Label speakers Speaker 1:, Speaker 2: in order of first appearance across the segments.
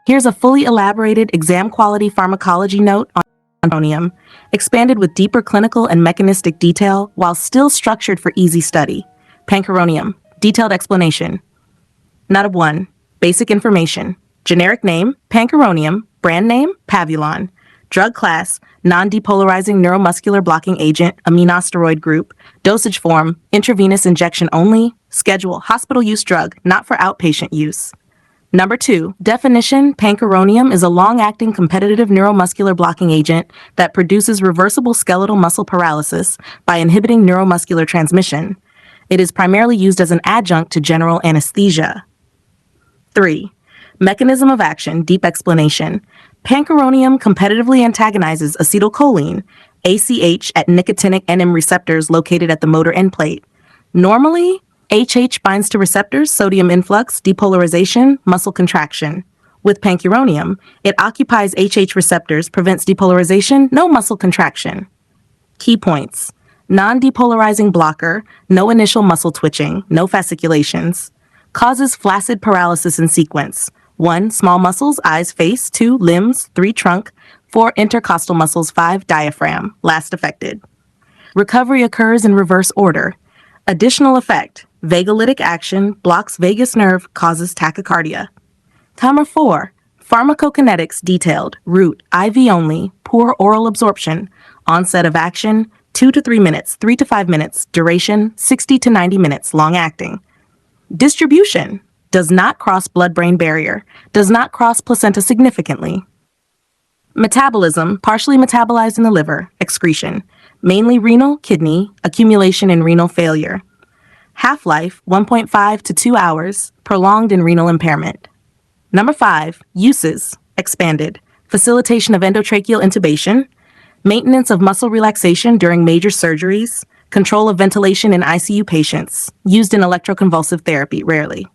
Speaker 1: Here's a fully elaborated exam-quality pharmacology note on pancuronium, expanded with deeper clinical and mechanistic detail while still structured for easy study. Pancuronium. Detailed explanation. Not of 1. Basic information. Generic name, Pancuronium. Brand name, Pavulon. Drug class, non-depolarizing neuromuscular blocking agent, aminosteroid group. Dosage form, intravenous injection only. Schedule, hospital use drug, not for outpatient use. Number 2, definition, pancuronium is a long-acting competitive neuromuscular blocking agent that produces reversible skeletal muscle paralysis by inhibiting neuromuscular transmission. It is primarily used as an adjunct to general anesthesia. 3. Mechanism of action, deep explanation. Pancuronium competitively antagonizes acetylcholine, ACH, at nicotinic NM receptors located at the motor end plate. Normally, HH binds to receptors, sodium influx, depolarization, muscle contraction. With pancuronium, it occupies HH receptors, prevents depolarization, no muscle contraction. Key points. Non-depolarizing blocker, no initial muscle twitching, no fasciculations. Causes flaccid paralysis in sequence. 1. Small muscles, eyes, face. 2. Limbs. 3. Trunk. 4. Intercostal muscles. 5. Diaphragm. Last affected. Recovery occurs in reverse order. Additional effect. Vagolytic action, blocks vagus nerve, causes tachycardia. Timer 4. Pharmacokinetics detailed. Route, IV only, poor oral absorption. Onset of action, 2 to 3 minutes, 3 to 5 minutes. Duration, 60 to 90 minutes, long acting. Distribution, does not cross blood-brain barrier, does not cross placenta significantly. Metabolism, partially metabolized in the liver, excretion, mainly renal, kidney, accumulation in renal failure. Half-life, 1.5 to 2 hours, prolonged in renal impairment. Number 5, uses, expanded, facilitation of endotracheal intubation, maintenance of muscle relaxation during major surgeries, control of ventilation in ICU patients, used in electroconvulsive therapy, rarely.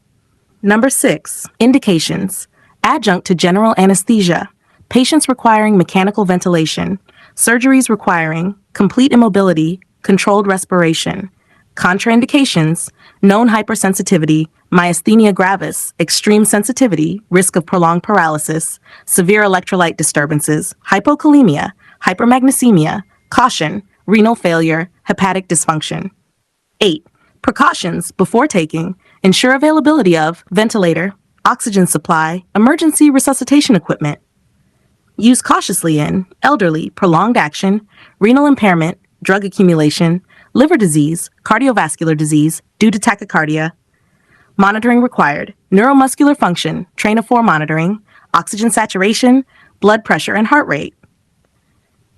Speaker 1: Number 6, indications, adjunct to general anesthesia, patients requiring mechanical ventilation, surgeries requiring complete immobility, controlled respiration. Contraindications, known hypersensitivity, myasthenia gravis, extreme sensitivity, risk of prolonged paralysis, severe electrolyte disturbances, hypokalemia, hypermagnesemia, caution, renal failure, hepatic dysfunction. 8. Precautions before taking, ensure availability of ventilator, oxygen supply, emergency resuscitation equipment. Use cautiously in elderly, prolonged action, renal impairment, drug accumulation, liver disease, cardiovascular disease due to tachycardia. Monitoring required, neuromuscular function, train of 4 monitoring, oxygen saturation, blood pressure, and heart rate.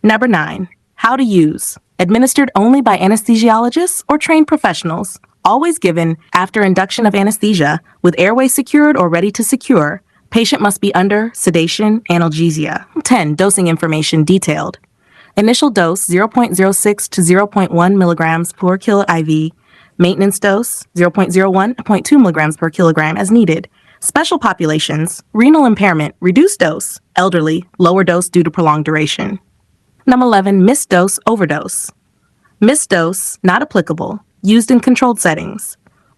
Speaker 1: Number 9, how to use, administered only by anesthesiologists or trained professionals, always given after induction of anesthesia with airway secured or ready to secure. Patient must be under sedation, analgesia. 10, dosing information detailed. Initial dose 0.06 to 0.1 milligrams per kilo IV. Maintenance dose 0.01 to 0.2 milligrams per kilogram as needed. Special populations, renal impairment, reduced dose, elderly, lower dose due to prolonged duration. Number 11, missed dose, overdose. Missed dose, not applicable, used in controlled settings.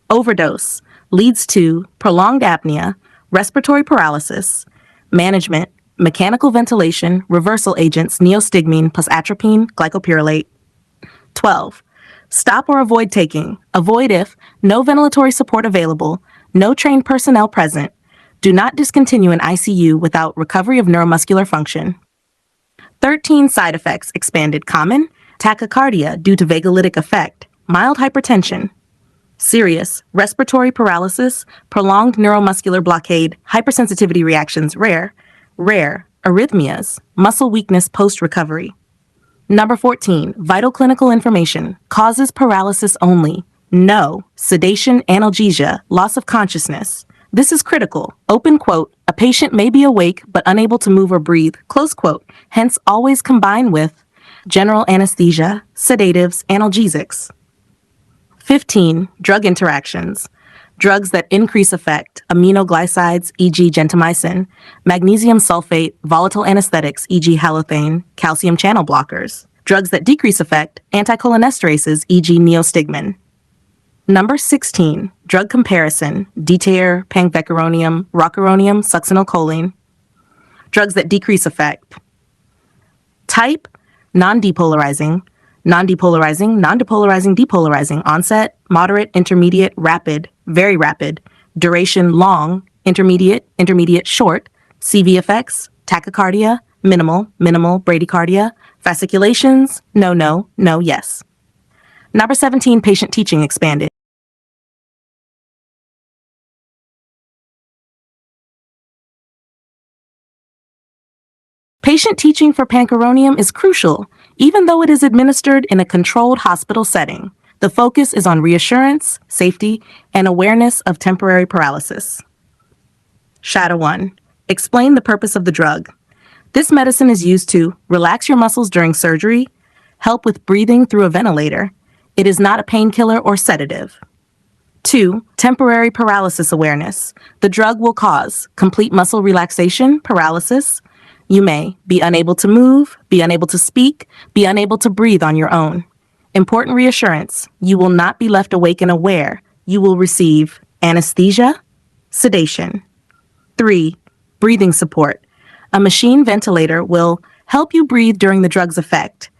Speaker 1: Overdose leads to prolonged apnea, respiratory paralysis, management, mechanical ventilation, reversal agents, neostigmine plus atropine, glycopyrrolate. 12. Stop or avoid taking. Avoid if no ventilatory support available, no trained personnel present. Do not discontinue in ICU without recovery of neuromuscular function. 13. Side effects expanded common, tachycardia due to vagolytic effect, mild hypertension. Serious, respiratory paralysis, prolonged neuromuscular blockade, hypersensitivity reactions rare, arrhythmias, muscle weakness post-recovery. Number 14, vital clinical information, causes paralysis only, no, sedation, analgesia, loss of consciousness. This is critical, open quote, a patient may be awake but unable to move or breathe, close quote, hence always combine with general anesthesia, sedatives, analgesics. 15. Drug interactions. Drugs that increase effect, aminoglycides, e.g. gentamicin, magnesium sulfate, volatile anesthetics, e.g. halothane, calcium channel blockers. Drugs that decrease effect, anticholinesterases, e.g. neostigmine. Number 16. Drug comparison, Detair, Pancuronium, Rocuronium, succinylcholine. Drugs that decrease effect. Type, non-depolarizing, non-depolarizing, non-depolarizing, depolarizing. Onset, moderate, intermediate, rapid, very rapid. Duration, long, intermediate, intermediate, short. CV effects, tachycardia, minimal, minimal, bradycardia. Fasciculations, no, no, no, yes. Number 17, patient teaching expanded. Patient teaching for Pancuronium is crucial, even though it is administered in a controlled hospital setting. The focus is on reassurance, safety, and awareness of temporary paralysis. Shadow 1. Explain the purpose of the drug. This medicine is used to relax your muscles during surgery, help with breathing through a ventilator. It is not a painkiller or sedative. 2. Temporary paralysis awareness. The drug will cause complete muscle relaxation, paralysis. You may be unable to move, be unable to speak, be unable to breathe on your own. Important reassurance, you will not be left awake and aware. You will receive anesthesia, sedation. 3. Breathing support. A machine ventilator will help you breathe during the drug's effect.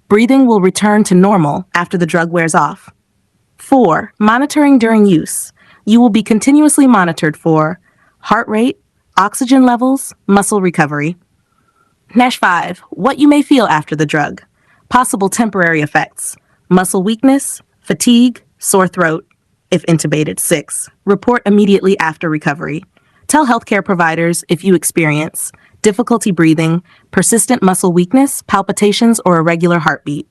Speaker 1: Breathing will return to normal after the drug wears off. 4. Monitoring during use. You will be continuously monitored for heart rate, oxygen levels, muscle recovery. 5. What you may feel after the drug. Possible temporary effects. Muscle weakness, fatigue, sore throat, if intubated. 6. Report immediately after recovery. Tell healthcare providers if you experience difficulty breathing, persistent muscle weakness, palpitations, or irregular heartbeat.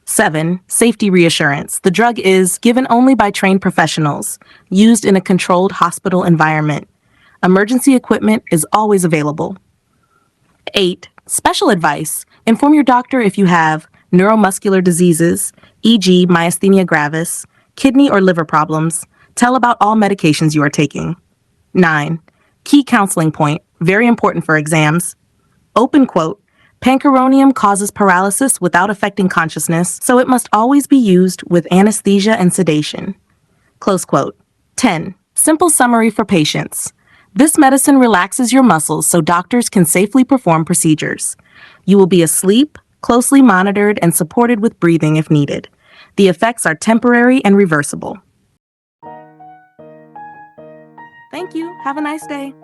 Speaker 1: 7. Safety reassurance. The drug is given only by trained professionals, used in a controlled hospital environment. Emergency equipment is always available. 8. Special advice. Inform your doctor if you have neuromuscular diseases, e.g. myasthenia gravis, kidney or liver problems. Tell about all medications you are taking. 9. Key counseling point. Very important for exams. Open quote. Pancuronium causes paralysis without affecting consciousness, so it must always be used with anesthesia and sedation. Close quote. 10. Simple summary for patients. This medicine relaxes your muscles so doctors can safely perform procedures. You will be asleep, closely monitored, and supported with breathing if needed. The effects are temporary and reversible. Thank you. Have a nice day.